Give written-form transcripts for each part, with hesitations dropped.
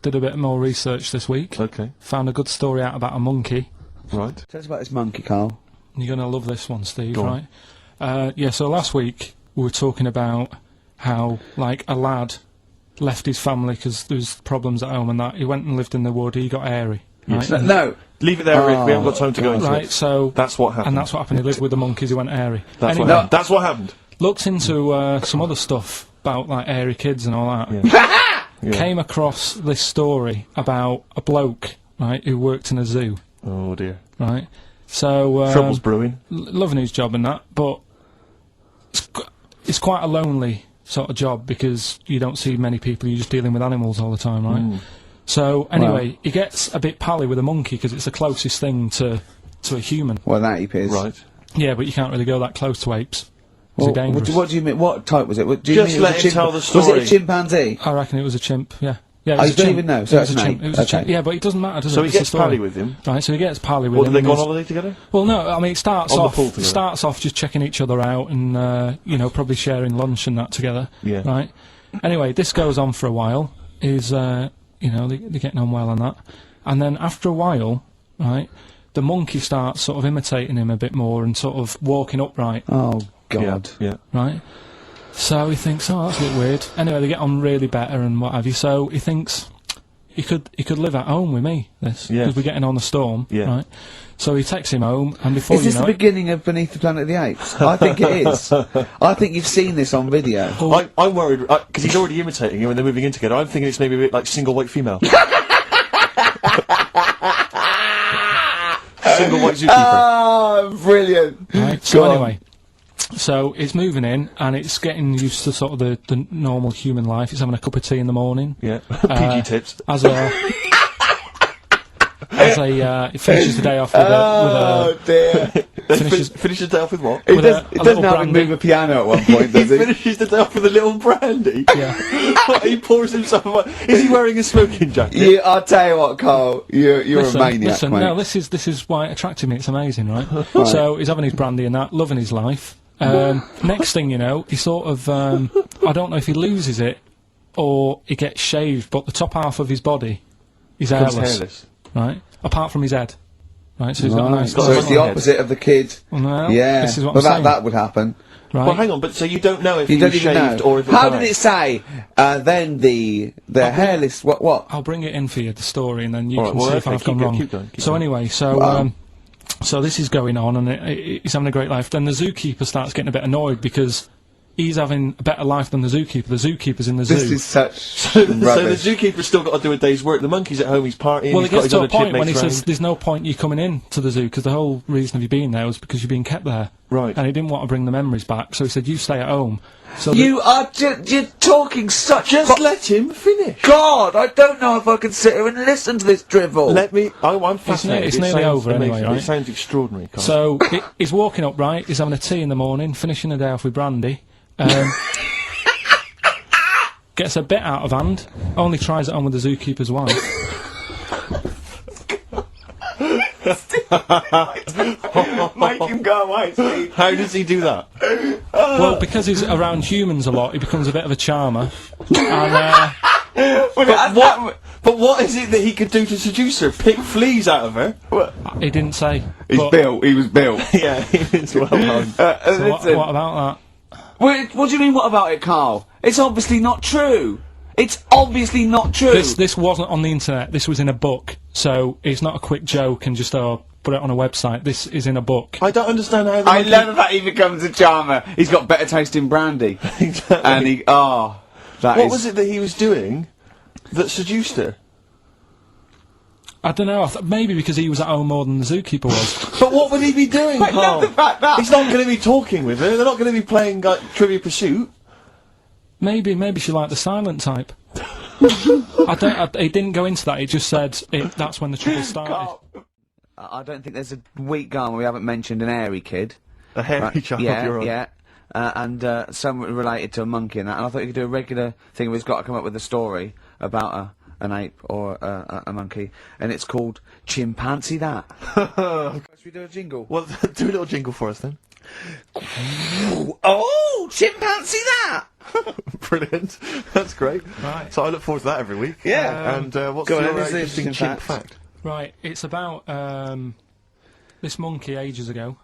did a bit more research this week. Okay. Found a good story out about a monkey. Right. Tell us about this monkey, Carl. You're going to love this one, Steve, Go right? Yeah, so last week we were talking about how, like, a lad left his family because there was problems at home and that. He went and lived in the wood, he got airy. Right? Yes. No. Leave it there, Rick. We haven't got time to go into Right, it. so... That's what happened. And that's what happened. He lived with the monkeys, he went airy. That's Anyway, what happened. That's what happened. looked into some other stuff about, like, airy kids and all that. Yeah. Came across this story about a bloke, right, who worked in a zoo, Oh, dear. right? So... Trouble's brewing. loving his job and that, but it's quite a lonely sort of job because you don't see many people, you're just dealing with animals all the time, right? So, anyway, he gets a bit pally with a monkey because it's the closest thing to a human. Well, that ape is. Right. Yeah, but you can't really go that close to apes. Well, They're dangerous. what do you mean? What type was it? Do you Just mean let him tell the Was it story. a chimpanzee? I reckon it was a chimp, yeah. Yeah, it Oh, was you a don't chimp. even know, It so was it's a an chimp. ape. It was a Okay. chimp. Yeah, but it doesn't matter, does it? So he It's the gets story. pally with him. Right, so he gets pally with What, him. did they and go on he's- holiday together? Well, no, I mean, it starts On the off pool together. starts off just checking each other out and, you know, probably sharing lunch and that together. Yeah. Right? Anyway, this goes on for a while. You know, they're getting on well and that. And then after a while, right, the monkey starts sort of imitating him a bit more and sort of walking upright, Oh, God. Yeah. right? So he thinks, oh, that's a bit weird. Anyway, they get on really better and what have you. So he thinks he could live at home with me, this, Yes. because we're getting on the storm, Yeah. right? So he takes him home, and before Is you this know the it, beginning of Beneath the Planet of the Apes? I think it is. I think you've seen this on video. I'm worried, because he's already imitating him and they're moving in together. I'm thinking it's maybe a bit like single white female. Single white zookeeper. Oh, brilliant. right? So Go on. anyway, so it's moving in, and it's getting used to sort of the normal human life. It's having a cup of tea in the morning. Yeah. PG tips. As a... it finishes the day off with Oh, dear. Finishes the day off with what? It with a doesn't little have him brandy. move a piano at one point, He does he? finishes the day off with a little brandy. Yeah. What, he pours himself. Is he wearing a smoking jacket? I'll tell you what, Carl. You're a maniac, listen, mate. no, this is why it attracted me. It's amazing, right? So he's having his brandy and that, loving his life. Next thing you know, he sort of, I don't know if he loses it or he gets shaved, but the top half of his body is Becomes hairless, hairless. right? Apart from his head, right? So he's got a Right. nice. So it's the head. opposite of the kid. Well, Yeah. this is what well, I'm saying. that would happen. Right? Well, hang on, but so you don't know if You he don't was even shaved know. or if it How was did it say? Then the hairless. What? I'll bring it in for you, the story, and then you All right, can well, see if okay, I've gone keep wrong. going, keep So going. anyway, so this is going on, and he's having a great life. Then the zookeeper starts getting a bit annoyed because he's having a better life than the zookeeper. The zookeeper's in the zoo. This is such So the rubbish. zookeeper's still got to do a day's work. The monkey's at home, he's partying. Well, he's it got gets his to a other point when he chipmates says round. there's no point you coming in to the zoo because the whole reason of you being there was because you're being kept there. Right. And he didn't want to bring the memories back, so he said, you stay at home. So You are you're talking such. Just let him finish. God, I don't know if I can sit here and listen to this drivel. Let me. I'm fascinated. it's It nearly sounds over anyway, amazing. right? It sounds extraordinary. Carl. So he's walking up, right? He's having a tea in the morning, finishing the day off with brandy. Gets a bit out of hand. Only tries it on with the zookeeper's wife. Make him go away, Steve. How does he do that? Well, because he's around humans a lot, he becomes a bit of a charmer. And But what is it that he could do to seduce her? Pick fleas out of her? he didn't say. He's but built. He was built. Yeah, it's well done. so Listen. what about What do you mean? What about it, Carl? It's obviously not true. It's obviously not true. that? This wasn't on the internet. This was in a book. So it's not a quick joke and just put it on a website. This is in a book. I don't understand how. I love that he becomes a charmer. He's got better taste in brandy. Exactly. And he, that What is- was it that he was doing that seduced her? I don't know. Maybe because he was at home more than the zookeeper was. But what would he be doing, I love Carl? the fact that- He's not going to be talking with her. They're not going to be playing like Trivia Pursuit. Maybe she liked the silent type. He didn't go into that. He just said that's when the trouble started. Carl. I don't think there's a week gone where we haven't mentioned an airy kid. A hairy Right, child, yeah, you're right. yeah. And something related to a monkey and that. And I thought you could do a regular thing where he's got to come up with a story about an ape or a monkey, and it's called Chimpanzee That. Should we do a jingle? Well, do a little jingle for us then. Oh, Chimpanzee That! Brilliant. That's great. Right. So I look forward to that every week. Yeah. And what's Go on, your this is an interesting interesting chimp fact. fact? Right, it's about this monkey ages ago.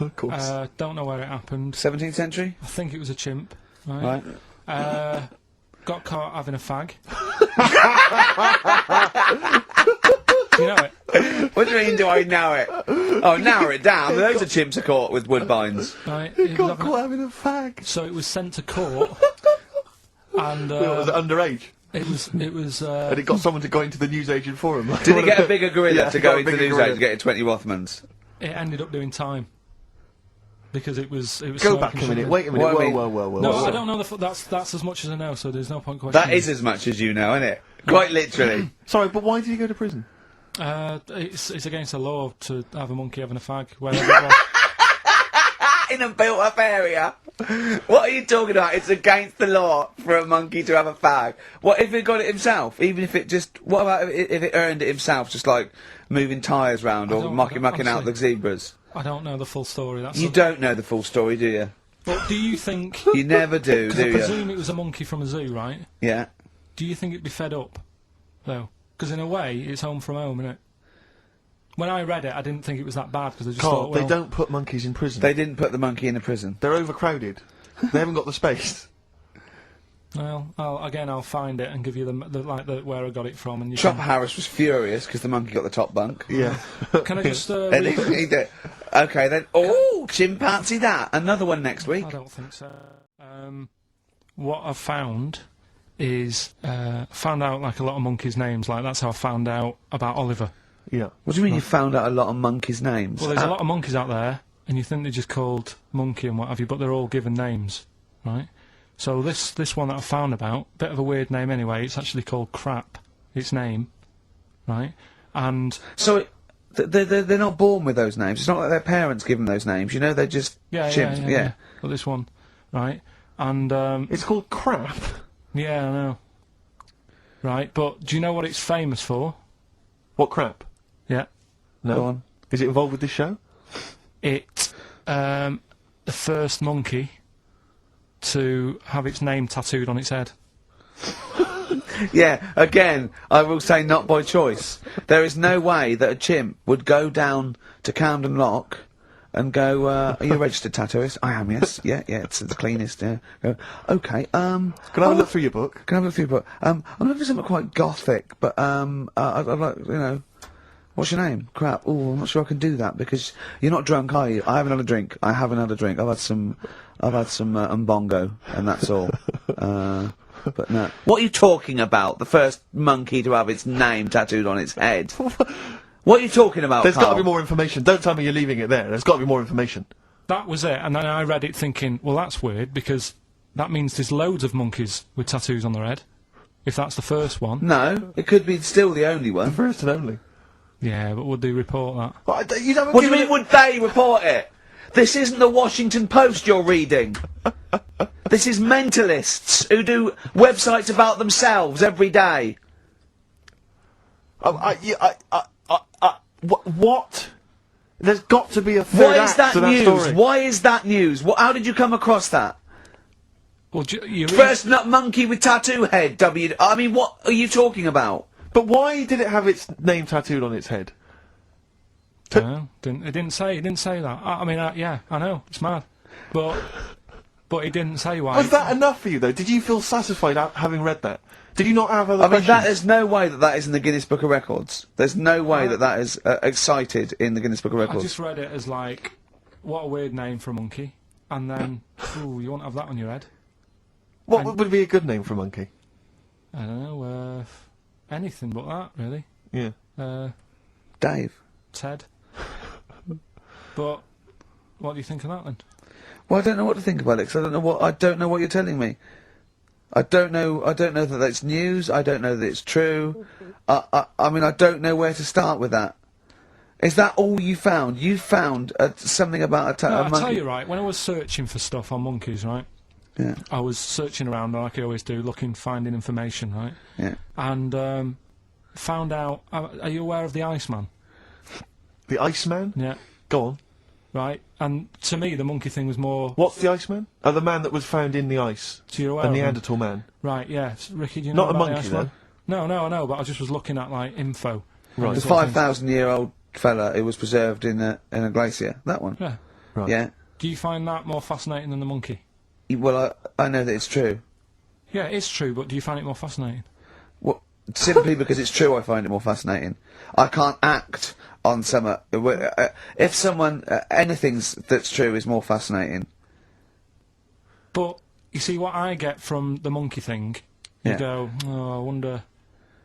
Of course. Don't know where it happened. 17th century? I think it was a chimp. Right. Right. Got caught having a fag. You know it? What do you mean, do I know it? Oh, narrow it down. Those are chimps are caught with woodbines. Right. You it was got having caught having a fag. So it was sent to court. And Was it underage? it was And it got someone to go into the newsagent forum. Did he get a bigger gorilla Yeah, to he go got a into the bigger news gorilla. age to get 20 Rothmans? it ended up doing time. Because it was Go smoking back a minute. sugar. Wait a minute. What I mean- Whoa. No, Whoa. I don't know that's as much as I know, so there's no point questioning. That is as much as you know, isn't it? Quite literally. Sorry, but why did he go to prison? It's against the law to have a monkey having a fag wherever it was. In a built-up area. What are you talking about? It's against the law for a monkey to have a fag. What if it got it himself? Even if it just... What about if it earned it himself, just like moving tyres round or I don't- mucking out the honestly. zebras? I don't know the full story. That's You a- don't know the full story, do you? But do you think? You never do, Because I do you? presume it was a monkey from a zoo, right? Yeah. Do you think it'd be fed up, though? Because in a way, it's home from home, isn't it? When I read it, I didn't think it was that bad because I just Carl, thought, well, they don't put monkeys in prison. They didn't put the monkey in a prison. They're overcrowded. They haven't got the space. well, I'll find it and give you the where I got it from, and you Chopper Harris was furious because the monkey got the top bunk. Yeah. can I just? And he did. Okay, then. Oh, chimpanzee that. Another one next week. I don't think so. What I've found is found out like a lot of monkeys' names. Like that's how I found out about Oliver. Yeah. What do you mean you found out a lot of monkeys' names? Well, there's a lot of monkeys out there, and you think they're just called monkey and what have you, but they're all given names, right? So this one that I found about, bit of a weird name anyway. It's actually called Crap. Its name, right? And So they're not born with those names. It's not like their parents give them those names. You know, they're just chimps. Yeah. But this one, right? And It's called crap. yeah, I know. Right, but do you know what it's famous for? What crap? Yeah, No. Go on. Is it involved with this show? it the first monkey to have its name tattooed on its head. Yeah, again, I will say not by choice. There is no way that a chimp would go down to Camden Lock and go, are you a registered tattooist? I am, yes. Yeah, it's the cleanest, yeah. Go, okay, Can I have a look through your book? Can I have a look through your book? I'm looking for something quite gothic, but, I'd like, you know, what's your name? Crap. Oh, I'm not sure I can do that because you're not drunk, are you? I have another drink. I've had some Mbongo, and that's all. But no. What are you talking about? The first monkey to have its name tattooed on its head. What are you talking about, There's got to Carl? be more information. Don't tell me you're leaving it there. There's got to be more information. That was it, and then I read it thinking, well, that's weird because that means there's loads of monkeys with tattoos on their head. If that's the first one, No, it could be still the only one. First and only. yeah, but would they report that? What, you haven't What do you given mean, it- would they report it? This isn't the Washington Post you're reading. This is mentalists who do websites about themselves every day. What? There's got to be a third Why is act that to that news? story. Why is that news? How did you come across that? Well, you read, First nut monkey with tattoo head, I mean, what are you talking about? But why did it have its name tattooed on its head? no, it didn't say that. I mean, yeah, I know it's mad, but it didn't say why. Was that enough for you, though? Did you feel satisfied having read that? Did you not have other I mean, questions? there's no way that is in the Guinness Book of Records. There's no way that is cited in the Guinness Book of I Records. just read it as like, what a weird name for a monkey, and then, ooh, you won't have that on your head. What would be a good name for a monkey? I don't know, anything but that, really. Yeah. Dave. Ted. But what do you think of that then? Well, I don't know what to think about it, 'cause I don't know what you're telling me. I don't know that that's news. I don't know that it's true. I mean, I don't know where to start with that. Is that all you found? You found something about a No, I'll monkey? tell you right, when I was searching for stuff on monkeys, right, Yeah, I was searching around like I always do, finding information, right, yeah. and found out, are you aware of the Iceman? The Iceman? Yeah. Go on. right? And to me, the monkey thing was more. What's the Iceman? Oh, the man that was found in the ice. So you're aware A of him? Neanderthal man. Right, yeah. Ricky, do you know Not a about the monkey, Iceman? though. No, I know, but I just was looking at, like, info. Right. The 5,000-year-old fella who was preserved in a glacier. That one. Yeah. Right. Yeah. Do you find that more fascinating than the monkey? Well, I know that it's true. Yeah, it is true, but do you find it more fascinating? Well, simply because it's true, I find it more fascinating. I can't act on some. If someone anything's that's true is more fascinating. But you see, what I get from the monkey thing, you Yeah. go, oh, I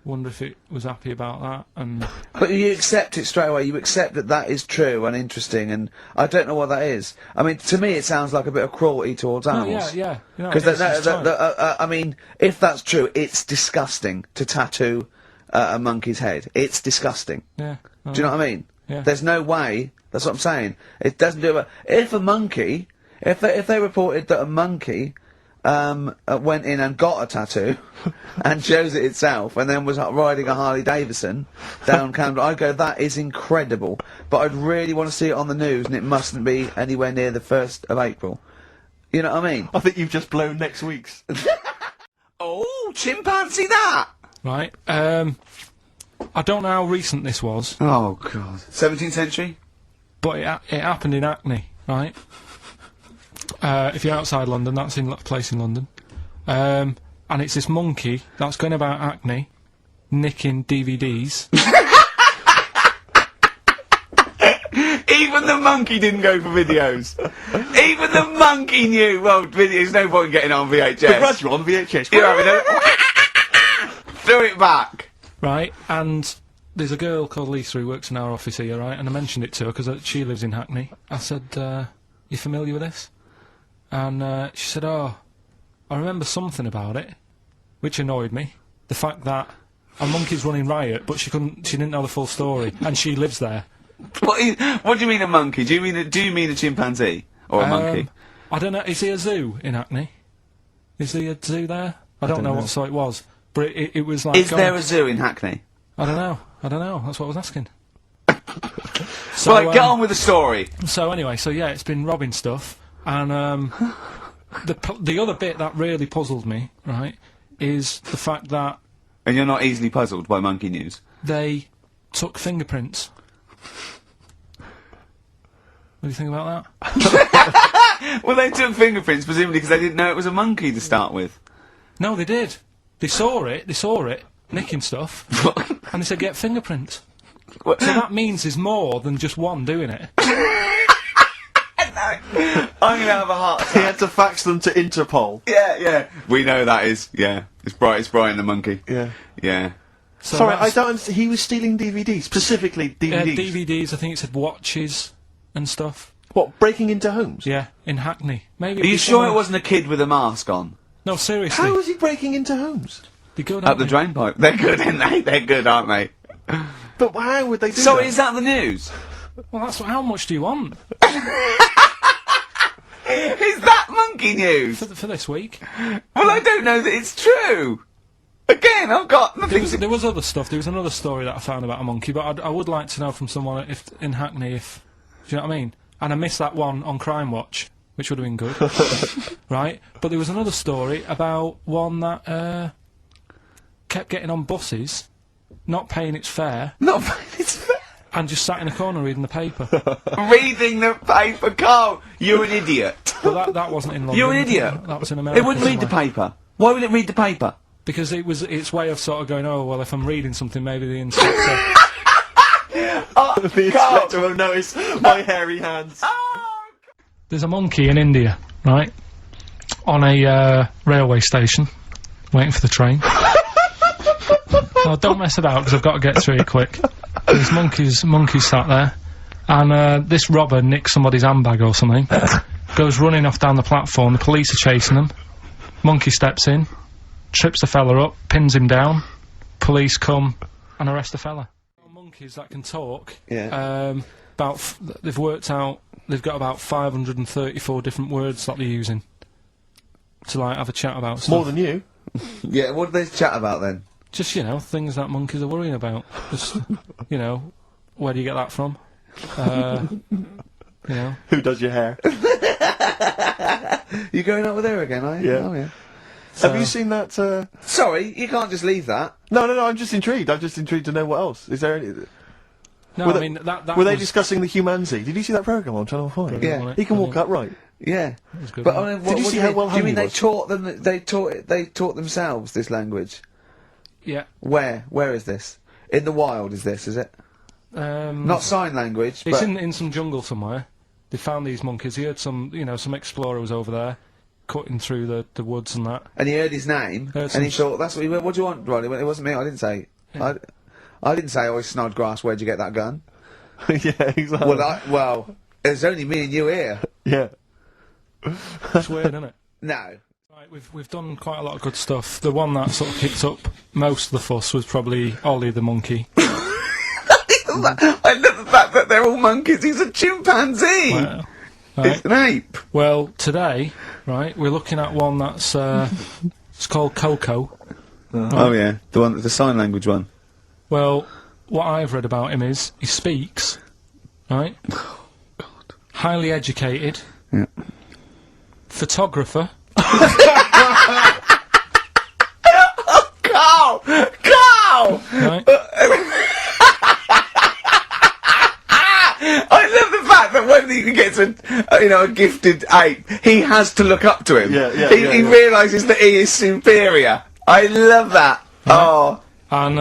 wonder if it was happy about that, and But you accept it straight away. You accept that that is true and interesting, and I don't know what that is. I mean, to me, it sounds like a bit of cruelty towards animals. yeah. You know, Because it's right. I mean, if that's true, it's disgusting to tattoo a monkey's head. It's disgusting. Yeah. Do you know what I mean? Yeah. There's no way. That's what I'm saying. It doesn't do it. If a monkey, if they reported that a monkey went in and got a tattoo and chose it itself and then was riding a Harley Davidson down Camden, I'd go, that is incredible. But I'd really want to see it on the news, and it mustn't be anywhere near the 1st of April. You know what I mean? I think you've just blown next week's. Oh, chimpanzee that! Right. I don't know how recent this was, Oh, God. 17th century? but it happened in Hackney, right? If you're outside London, that's in a place in London. And it's this monkey that's going about Hackney, nicking DVDs. Even the monkey didn't go for videos. Even the monkey knew, well, there's no point in getting on VHS. The gradual on VHS. You're having a... Throw it back. Right, and there's a girl called Lisa who works in our office here, right, and I mentioned it to her because she lives in Hackney. I said, you familiar with this? And she said, oh, I remember something about it, which annoyed me. The fact that a monkey's running riot, but she didn't know the full story, and she lives there. What do you mean a monkey? Do you mean a chimpanzee? Or a monkey? I don't know, is there a zoo in Hackney? Is there a zoo there? I don't know what sort it was, but it was like... Is there a zoo in Hackney? I don't know, that's what I was asking. Right, get on with the story. So anyway, yeah, it's been robbing stuff, and the other bit that really puzzled me, right, is the fact that And you're not easily puzzled by monkey news? they took fingerprints. What do you think about that? Well, they took fingerprints, presumably because they didn't know it was a monkey to start with. No, they did. They saw it, nicking stuff, and they said, get fingerprints. So that means there's more than just one doing it. I'm gonna have a heart He attack. had to fax them to Interpol. Yeah. We know that is, It's Brian the monkey. Yeah. Yeah. So Sorry, I that's- don't understand. He was stealing DVDs, specifically DVDs. DVDs, I think it said watches and stuff. What, breaking into homes? Yeah, in Hackney. Maybe. Are you sure it wasn't a kid with a mask on? No, seriously. How was he breaking into homes? They go Up the drain pipe. They're good, aren't they? They're good, aren't they? But how would they do So that? is that the news? Well, that's how much do you want Is that monkey news? for this week? Well, I don't know that it's true. Again, I've got nothing to... There was other stuff. There was another story that I found about a monkey, but I would like to know from someone if in Hackney if do you know what I mean? And I missed that one on Crime Watch, which would have been good, right? But there was another story about one that kept getting on buses, not paying its fare, It's and just sat in a corner reading the paper. reading the paper. Carl, you're an idiot. But that wasn't in London. You're an idiot. That was in America. It wouldn't read the somewhere. paper. Why would it read the paper? Because it was its way of sort of going, oh, well, if I'm reading something, maybe the inspector... The inspector will notice my hairy hands. There's a monkey in India, right, on a railway station, waiting for the train. Oh, don't mess about, because I've got to get through it quick. There's monkeys sat there, and this robber nicks somebody's handbag or something, goes running off down the platform, the police are chasing him, monkey steps in, trips the fella up, pins him down, police come and arrest the fella. Monkeys that can talk, they've worked out, they've got about 534 different words that they're using to, like, have a chat about stuff. More than you. Yeah, what do they chat about then? Just, you know, things that monkeys are worrying about. Just, you know, where do you get that from? You know. Who does your hair? You going out with her again, are you? Yeah. Oh, yeah. Have you seen that? Sorry, you can't just leave that. No. I'm just intrigued. I'm just intrigued to know what else. Is there any? No, Were I they- mean that. Were they was- discussing the humanity? Did you see that program on Channel 5? Yeah. He can walk upright. Yeah. was good, But wasn't I it? mean, Did you what see do how mean? well Do you hung mean he they was? taught them? They taught themselves this language. Yeah. Where is this? In the wild is this? Is it? Not sign language. It's but in some jungle somewhere. They found these monkeys. He heard some explorer was over there, cutting through the woods and that. and he heard his name, Heard and he some thought, "That's what he went. What do you want, Ronnie?" It wasn't me. I didn't say. I didn't say. Oh, Snodgrass. Where'd you get that gun? Yeah, exactly. Well, it's only me and you here. Yeah. It's weird, isn't it? No. Right, we've done quite a lot of good stuff. The one that sort of kicked up most of the fuss was probably Ollie the monkey. I love the fact that they're all monkeys. He's a chimpanzee. Well, right. It's an ape. Well, today, right, we're looking at one that's it's called Coco. Oh yeah, the sign language one. Well, what I've read about him is he speaks, right? Highly educated. Yeah. Photographer. Carl! Right? I love the fact that when he gets a gifted ape, he has to look up to him. He realises that he is superior. I love that. Oh. And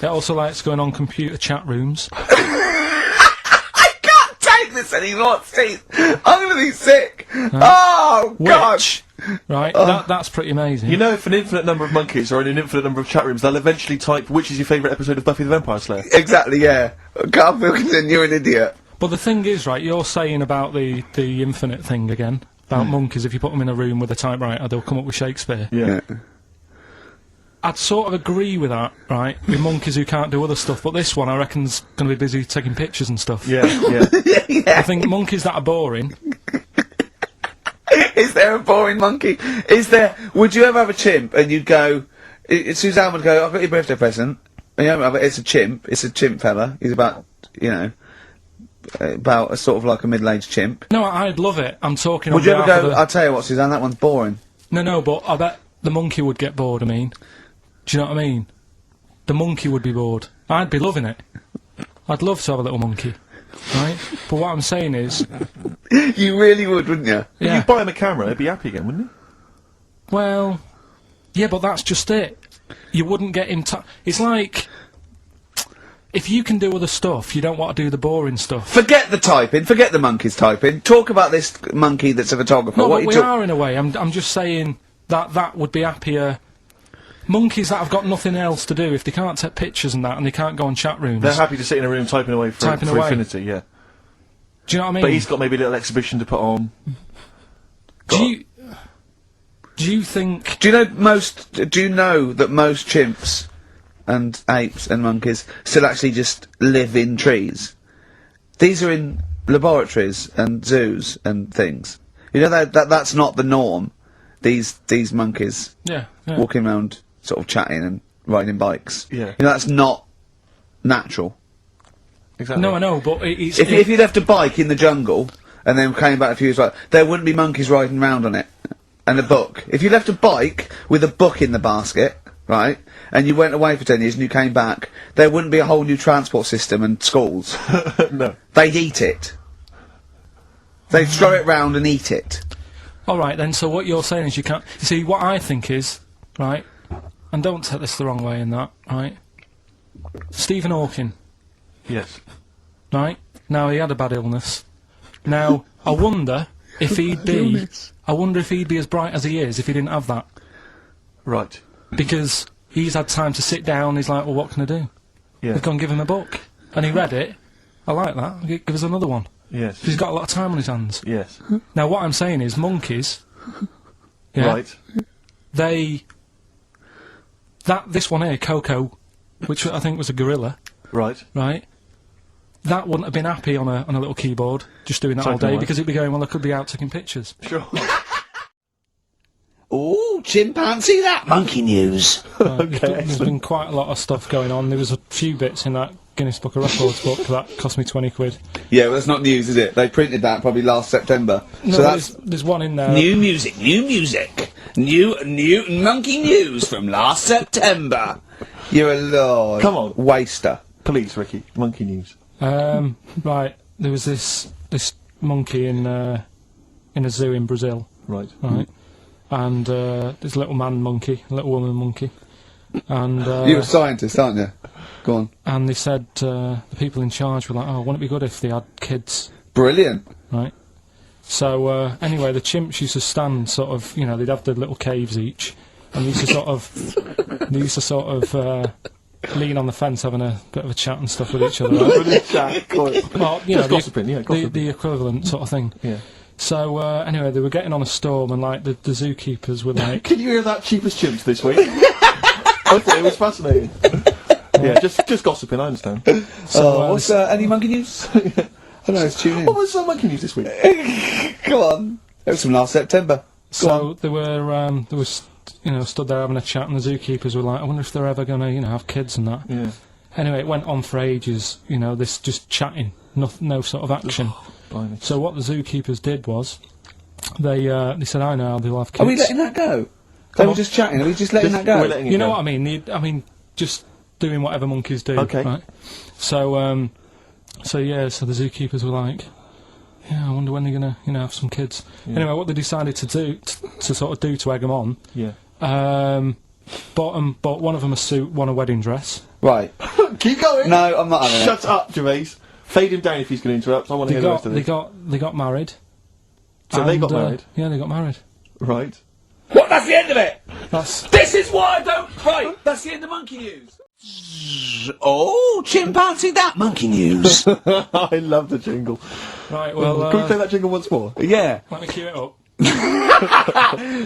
it also likes going on computer chat rooms. I can't take this anymore, Steve. I'm gonna be sick. Oh, God. Which, right, that's pretty amazing. You know, if an infinite number of monkeys are in an infinite number of chat rooms, they'll eventually type, which is your favourite episode of Buffy the Vampire Slayer? Exactly, yeah. Carl Pilkington, you're an idiot. But the thing is, right, you're saying about the infinite thing again, about monkeys, if you put them in a room with a typewriter, they'll come up with Shakespeare. Yeah. I'd sort of agree with that, right, with monkeys who can't do other stuff, but this one I reckon's going to be busy taking pictures and stuff. Yeah. I think monkeys that are boring... Is there a boring monkey? Would you ever have a chimp and you'd go, Suzanne would go, I've got your birthday present, and you know, it's a chimp fella, he's about, about a sort of like a middle-aged chimp. No, I'd love it. I'm talking Would on you ever behalf go, of I'll tell you what, Suzanne, that one's boring. No, but I bet the monkey would get bored, I mean. Do you know what I mean? The monkey would be bored. I'd be loving it. I'd love to have a little monkey, right? But what I'm saying is... You really would, wouldn't you? If Yeah. you buy him a camera, he'd be happy again, wouldn't he? Well... Yeah, but that's just it. You wouldn't get him it's like... If you can do other stuff, you don't want to do the boring stuff. Forget the typing, forget the monkey's typing. Talk about this monkey that's a photographer. No, what but you we talk- are in a way. I'm just saying that would be happier... Monkeys that have got nothing else to do, if they can't take pictures and that, and they can't go on chat rooms... They're happy to sit in a room typing away for Typing away. infinity, yeah. Do you know what I mean? But he's got maybe a little exhibition to put on. Do you think... Do you know that most chimps and apes and monkeys still actually just live in trees? These are in laboratories and zoos and things. You know that's not the norm. These monkeys Yeah. walking around sort of chatting and riding bikes. Yeah. You know, that's not natural. Exactly. No, I know, but it's... If you left a bike in the jungle and then came back a few years later, there wouldn't be monkeys riding around on it. And a book. If you left a bike with a book in the basket, right, and you went away for 10 years and you came back, there wouldn't be a whole new transport system and schools. No. They'd eat it. They'd throw it round and eat it. Alright then, so what you're saying is you can't... You see, what I think is, right, and don't take this the wrong way in that, right, Stephen Hawking, Yes. right, now he had a bad illness. Now, I wonder if he'd be... I wonder if he'd be as bright as he is if he didn't have that. Right. Because he's had time to sit down, he's like, well, what can I do? Yeah. They've gone and give him a book. And he read it. I like that. Give us another one. Yes. He's got a lot of time on his hands. Yes. Now, what I'm saying is, monkeys... Yeah, Right. This one here, Coco, which I think was a gorilla, Right. right? That wouldn't have been happy on a little keyboard, just doing that all Typing day, away. because it'd be going, well, I could be out taking pictures. Sure. Oh, chimpanzee that monkey news. There's been quite a lot of stuff going on. There was a few bits in that Guinness Book of Records book that cost me 20 quid. Yeah, well, that's not news, is it? They printed that probably last September. No, So that's there's one in there. new music, new monkey news from last September. You're a lord. Come on. Waster. Please, Ricky. Monkey news. Right, there was this monkey in a zoo in Brazil. Right. Right. And this little man monkey, little woman monkey, and You're a scientist, aren't you? Go on. and they said the people in charge were like, "Oh, wouldn't it be good if they had kids?" Brilliant. Right. So anyway, the chimps used to stand sort of, they'd have their little caves each, and they used to sort of lean on the fence, having a bit of a chat and stuff with each other. Right? Well, Just gossiping, yeah, gossiping. the equivalent sort of thing. Yeah. So anyway, they were getting on a storm, and like the zookeepers were like, Can you hear that cheapest chimps this week? I thought it was fascinating. Yeah, just gossiping, I understand. so, What's any monkey news? I don't know, let's tune in. What was monkey news this week? Come on. That was from last September. so they were stood there having a chat, and the zookeepers were like, I wonder if they're ever going to have kids and that. Yeah. Anyway, it went on for ages. This just chatting, no sort of action. Blimey. So what the zookeepers did was, they said, I know they'll have kids. Are we letting that go? They were just chatting. Are we just letting that go? We're letting it You know go. what I mean? I mean, just doing whatever monkeys do. Okay. Right? So the zookeepers were like, yeah, I wonder when they're gonna, have some kids. Yeah. Anyway, what they decided to do, to sort of do to egg them on, Yeah. bought one of them a suit, one a wedding dress. Right. Keep going! No, I'm not having it. Shut up, Gervais. Fade him down if he's going to interrupt. I want to hear the rest of this. They got married. So they and, got married? Yeah, they got married. Right. What? That's the end of it! That's This is why I don't... Right, that's the end of monkey news. Oh, chimpanzee that monkey news. I love the jingle. right. Well, Can we play that jingle once more? Yeah. let me cue it up.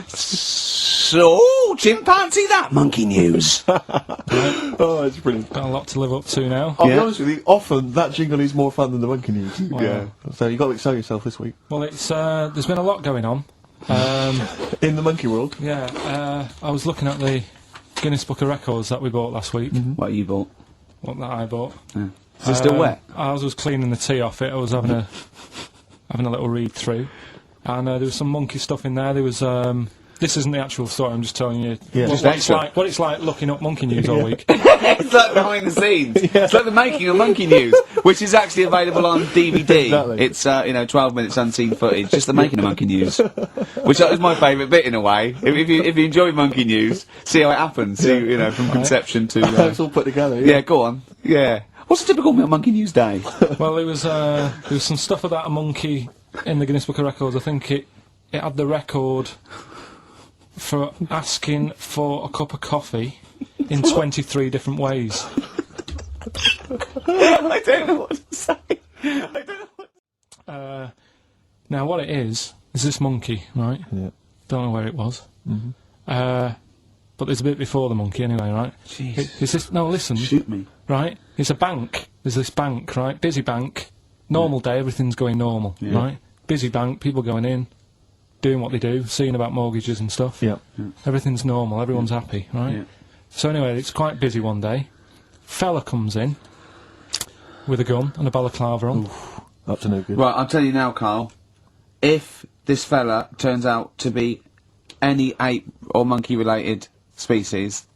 So, chimpanzee that monkey news. Oh, it's brilliant. Got a lot to live up to now. I'll be Yeah. honest with you, often that jingle is more fun than the monkey news. Yeah. So you've got to excel yourself this week. Well, it's there's been a lot going on. In the monkey world. Yeah, I was looking at the Guinness Book of Records that we bought last week. What you bought? What that I bought. Is it still wet? I was cleaning the tea off it. I was having a little read through, and there was some monkey stuff in there. There was this isn't the actual story. I'm just telling you Yeah. what it's like looking up monkey news all week. It's like behind the scenes. It's like the making of monkey news, which is actually available on DVD. Exactly. It's 12 minutes unseen footage, just the making of monkey news, which is my favourite bit in a way. If you enjoy monkey news, see how it happens. See, from conception to. It's all put together. Yeah, go on. Yeah. What's a typical monkey news day? Well, there was some stuff about a monkey in the Guinness Book of Records. I think it had the record for asking for a cup of coffee in 23 different ways. I don't know what to say. I don't know what. Now, what it is this monkey, right? Yeah. Don't know where it was. But there's a bit before the monkey, anyway, right? Jeez. Is this? No, listen. Shoot me. Right? It's a bank. There's this bank, right? Busy bank. Normal day, everything's going normal, right? Busy bank, people going in, doing what they do, seeing about mortgages and stuff. Yeah. Everything's normal, everyone's happy, right? Yeah. So anyway, it's quite busy one day. Fella comes in with a gun and a balaclava on. Up to no good. Right, I'll tell you now, Carl. If this fella turns out to be any ape or monkey-related species,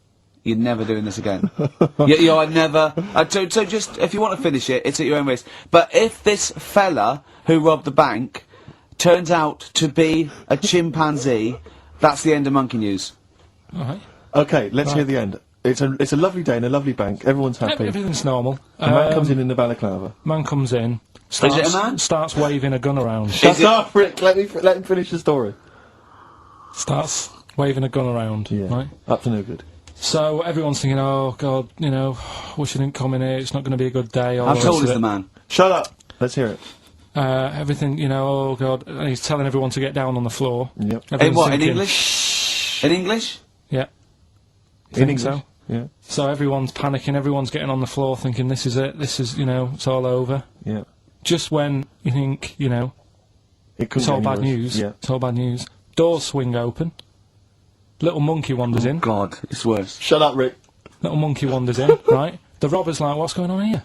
you're never doing this again. You're never. So just if you want to finish it, it's at your own risk. But if this fella who robbed the bank turns out to be a chimpanzee, that's the end of monkey news. All right. Okay, let's hear the end. It's a lovely day in a lovely bank. Everyone's happy. Everything's normal. The man comes in the balaclava. Man comes in. Is it a man? Starts waving a gun around. Shut up, Rick. Let him finish the story. Starts waving a gun around. Yeah. Right. Up to no good. So everyone's thinking, oh God, wish I didn't come in here. It's not going to be a good day. How tall is the man? Shut up. Let's hear it. Everything, oh God, and he's telling everyone to get down on the floor. Yep. In Everyone's what? In thinking, English? In English? Yeah. In Think English. so? Yeah. So everyone's panicking, everyone's getting on the floor thinking this is it, it's all over. Yeah. Just when you think, It couldn't it's all get bad any worse. news, Yeah. it's all bad news, doors swing open, Little monkey wanders in. God, it's worse. Shut up, Rick. Little monkey wanders in, right? The robber's like, what's going on here?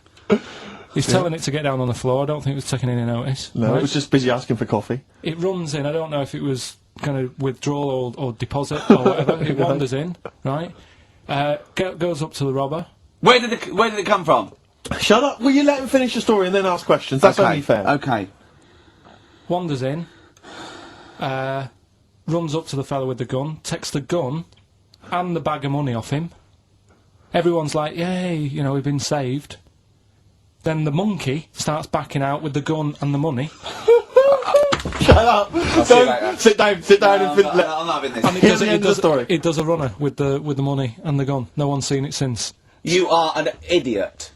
He's telling it to get down on the floor. I don't think it was taking any notice. No, right? it was just busy asking for coffee. It runs in. I don't know if it was kind of withdrawal or deposit or whatever. It wanders in, right? Goes up to the robber. Where did it come from? Shut up. Will you let him finish the story and then ask questions? That's okay. only fair. Okay. Wanders in. Runs up to the fellow with the gun. Takes the gun and the bag of money off him. Everyone's like, yay, you know, we've been saved. Then the monkey starts backing out with the gun and the money. Shut up. Don't sit down and I'm not having this. And Here's the end of the story. It does a runner with the money and the gun. No one's seen it since. You are an idiot.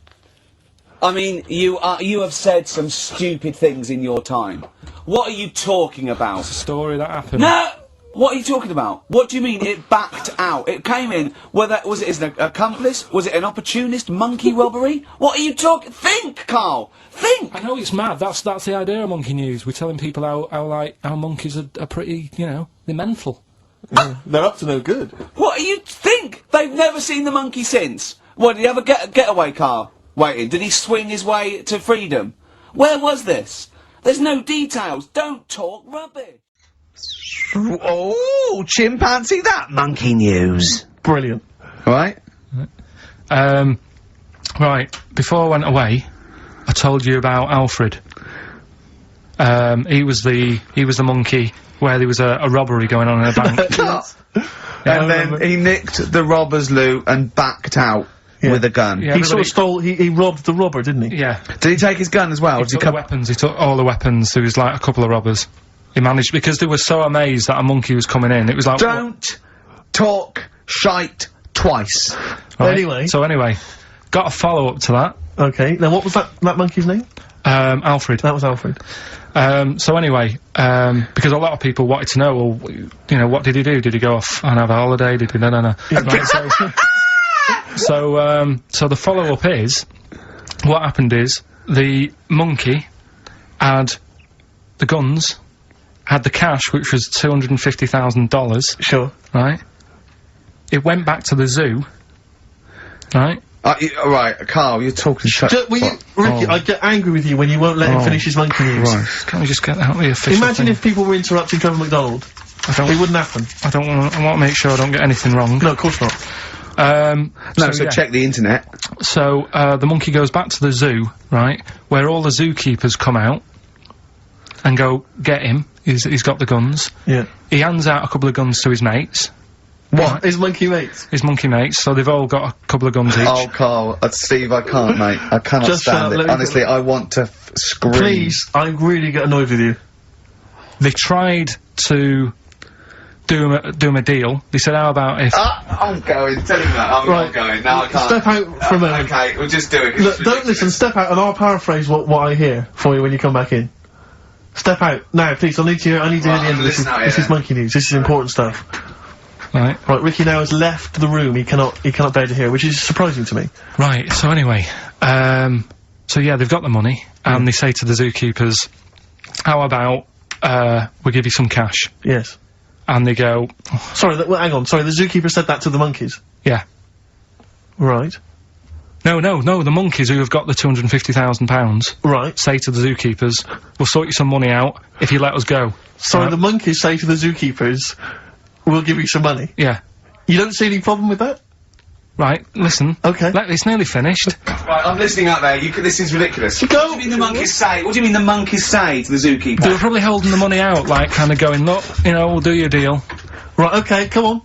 I mean, you have said some stupid things in your time. What are you talking about? It's a story that happened. No! What are you talking about? What do you mean it backed out? It came in, was it as an accomplice? Was it an opportunist monkey robbery? What are you talking? Think, Carl! Think! I know it's mad. That's the idea of Monkey News. We're telling people how monkeys are pretty, you know, they're mental. They're up to no good. What do you think? They've never seen the monkey since. What, did he have a getaway car waiting? Did he swing his way to freedom? Where was this? There's no details. Don't talk rubbish. Oh, chimpanzee, that Monkey News. Brilliant. Right? Right, before I went away, I told you about Alfred. He was the monkey where there was a robbery going on in a bank. And then he nicked the robber's loot and backed out with a gun. Yeah, He sort of stole, he robbed the robber, didn't he? Yeah. Did he take his gun as well? He Did took he the weapons, he took all the weapons. There was like a couple of robbers. He managed, because they were so amazed that a monkey was coming in, it was like... Don't talk shite twice. Right? Anyway. So anyway, got a follow-up to that. Okay, now what was that monkey's name? Alfred. That was Alfred. So anyway, because a lot of people wanted to know, well, you know, what did he do? Did he go off and have a holiday? Did he... No. Right, so the follow-up is, what happened is, the monkey had the guns, had the cash, which was $250,000. Sure. Right? It went back to the zoo. Right? Right, Carl, you're talking shit. Ricky, I get angry with you when you won't let him finish his Monkey News. Right. Can't we just get out the official Imagine thing? if people were interrupting Trevor McDonald. It wouldn't happen. I want to make sure I don't get anything wrong. No, of course not. So yeah. check the internet. So, the monkey goes back to the zoo, right, where all the zookeepers come out and go, get him, he's got the guns. Yeah. He hands out a couple of guns to his mates, What? His monkey mates? his monkey mates, so they've all got a couple of guns each. Oh, Carl, Steve, I can't, mate. I cannot Just shut stand up, it. let me Honestly, I want to scream. Please, I really get annoyed with you. They tried to do him a deal. They said, how about if... I'm going. Tell him that. I'm Right. not going. No, I can't. Step out for a moment. Okay, we'll just do it. Look, don't listen, step out and I'll paraphrase what I hear for you when you come back in. Step out. Now, please, I need to hear the end of this. listen out This here is Monkey News. This is important stuff. Right. Right, Ricky now has left the room. He cannot bear to hear, which is surprising to me. Right, so anyway, so yeah, they've got the money, and they say to the zookeepers, how about, we give you some cash? Yes. And they go, Sorry, hang on. Sorry, the zookeeper said that to the monkeys. yeah. Right. No, the monkeys who have got the £250,000 Right. say to the zookeepers, we'll sort you some money out if you let us go. Sorry, Right. the monkeys say to the zookeepers, we'll give you some money. Yeah. You don't see any problem with that? Right, listen. Okay. It's nearly finished. Right, I'm listening out there. This is ridiculous. Go. What do you mean the monkeys say? What do you mean the monkeys say to the zookeeper? They were probably holding the money out, like, kind of going, look, you know, we'll do your deal. Right, okay, come on.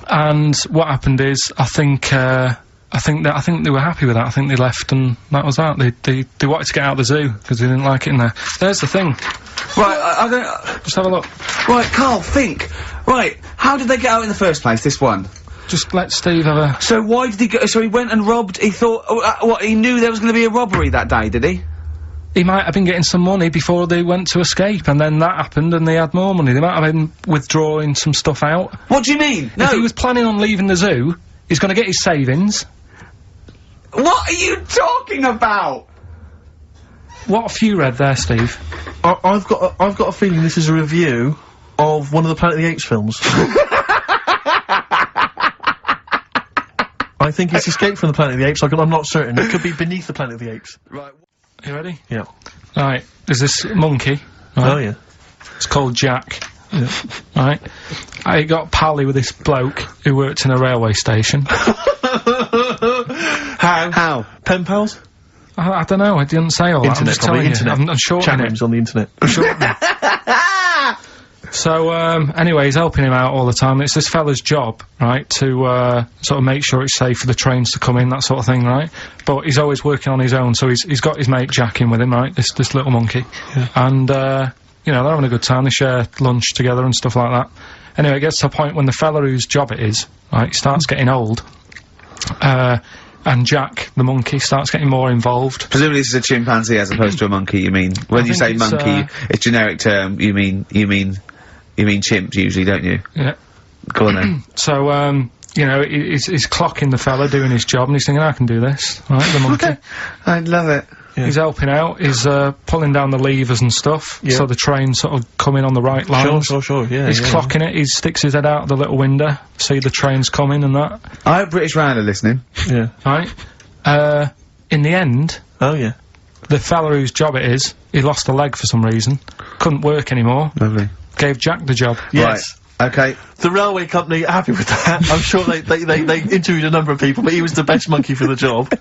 And what happened is, I think they were happy with that. I think they left, and that was that. They wanted to get out of the zoo because they didn't like it in there. There's the thing. Right, I don't... Just have a look. Right, Carl, think. Right, how did they get out in the first place, this one? Just let Steve have a... So why did he go... So he went and robbed... He thought... what, he knew there was going to be a robbery that day, did he? He might have been getting some money before they went to escape, and then that happened, and they had more money. They might have been withdrawing some stuff out. What do you mean? No. If he was planning on leaving the zoo, he's going to get his savings. What are you talking about? What have you read there, Steve? I've got a feeling this is a review of one of the Planet of the Apes films. I think it's Escape from the Planet of the Apes. I'm not certain. It could be Beneath the Planet of the Apes. Right. You ready? Yeah. Right. There's this monkey. Right? Oh yeah. It's called Jack. Yeah. Right. I got pally with this bloke who worked in a railway station. How? Pen pals? I don't know. I didn't say all that. I'm Internet, just telling probably. you. Internet. I'm shortening Chat it. rooms on the internet. So, anyway, he's helping him out all the time. It's this fella's job, right, to, sort of make sure it's safe for the trains to come in, that sort of thing, right? But he's always working on his own, so he's got his mate Jack in with him, right, this little monkey. Yeah. And, you know, they're having a good time. They share lunch together and stuff like that. Anyway, it gets to a point when the fella whose job it is, right, he starts getting old. And Jack, the monkey, starts getting more involved. Presumably this is a chimpanzee as opposed to a monkey, you mean? When you say it's, monkey, it's generic term, you mean chimps usually, don't you? Yeah. Go on then. So, you know, he's clocking the fella doing his job, and he's thinking, I can do this, right, the monkey. I love it. Yeah. He's helping out, he's, pulling down the levers and stuff, Yeah. so the train's sort of coming on the right lines. Sure, yeah. He's clocking it, he sticks his head out the little window, see the train's coming and that, I hope British Rand are listening. Yeah. right? In the end, Oh, yeah. the fella whose job it is, he lost a leg for some reason, couldn't work anymore, Lovely. gave Jack the job. Yes. Right. Okay. The railway company are happy with that. I'm sure they interviewed a number of people, but he was the best monkey for the job.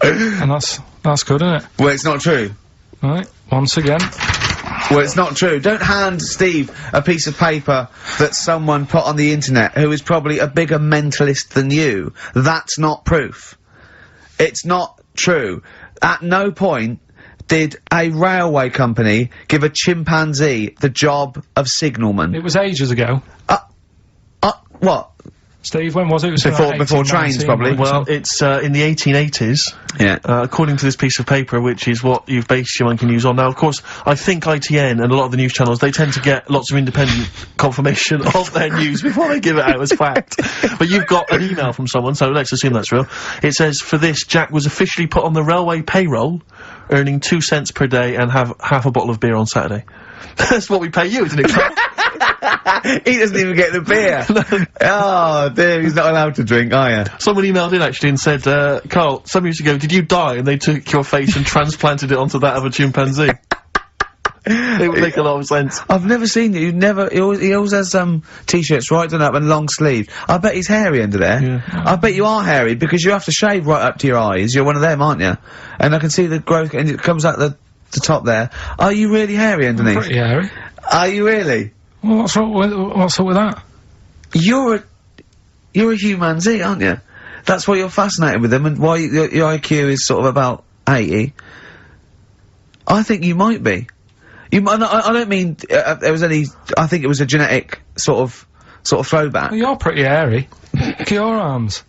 And that's good, isn't it? Well, it's not true. Right, once again. Well, it's not true. Don't hand Steve a piece of paper that someone put on the internet who is probably a bigger mentalist than you. That's not proof. It's not true. At no point did a railway company give a chimpanzee the job of signalman. It was ages ago. What? Steve, when was it? It was Before- like before 18, trains, 19, probably. wasn't Well, it? it's in the 1880s. Yeah. According to this piece of paper, which is what you've based your monkey news on. Now, of course, I think ITN and a lot of the news channels, they tend to get lots of independent confirmation of their news before they give it out as fact. But you've got an email from someone, so let's assume that's real. It says, for this, Jack was officially put on the railway payroll, earning 2 cents per day and have half a bottle of beer on Saturday. That's what we pay you, isn't it, Carl? He doesn't even get the beer. Oh, dear, he's not allowed to drink, are you? Someone emailed in actually and said, Carl, some years ago, did you die? And they took your face and transplanted it onto that of a chimpanzee. It would make a lot of sense. I've never seen you. He always has t-shirts right done up and long sleeve. I bet he's hairy under there. Yeah. I bet you are hairy because you have to shave right up to your eyes. You're one of them, aren't you? And I can see the growth, and it comes out the top there. Are you really hairy underneath? Pretty hairy. Are you really? Well, what's up with that? You're a humanzee, aren't you? That's why you're fascinated with them, and why your IQ is sort of about 80. I think you might be. I don't mean there was any. I think it was a genetic sort of throwback. Well, you're pretty hairy. Look at your arms.